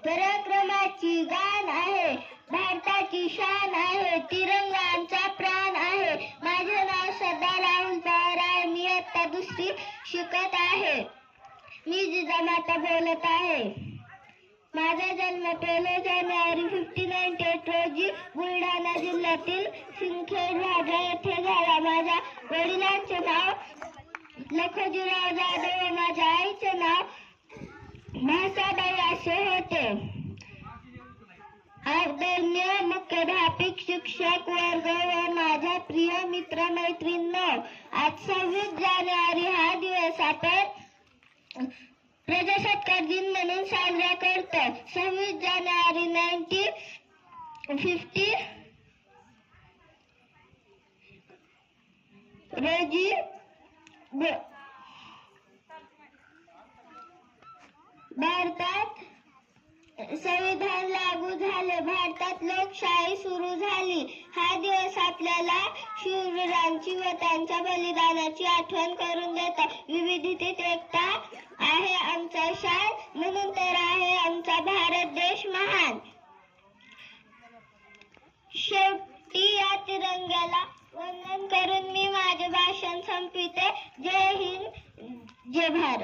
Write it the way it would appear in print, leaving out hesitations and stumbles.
पराक्रमाची गाण आहे, भारताची शान आहे, तिरंगा आमचा प्राण आहे. माझे नाव सरदार राहुल पवार आहे. मी आता दुसरी शिकत आहे. मी जिजामाता बोलत आहे. माझा जन्म 1 जानेवारी 1598 रोजी बुलढाणा जिल्ह्यातील सिंदखेड राजा येथे झाला. माझ्या वडिलांचे नाव लखोजीराव जाधव व माझ्या आईचे नाव म्हासाबाई असे होते. आदरणीय मुख्याध्यापक, शिक्षक वर्ग व माझ्या प्रिय मित्र मैत्रिणींनो, आज 26 जानेवारी हा दिवस आपण प्रजासत्ताक दिन म्हणून साजरा करतो. 26 जानेवारी 1950 रोजी भारतात संविधान लागू झाले. भारतात लोकशाही सुरू झाली. हा दिवस आपल्याला शूरवीरांची व त्यांच्या बलिदानाची आठवण करून देतो. विविधतेत एकता आहे आमचा शान, म्हणून तर आहे आमचा भारत देश महान. शेवटी या तिरंग्याला वंदन करून मी माझे भाषण संपविते. जय हिंद, जय भारत.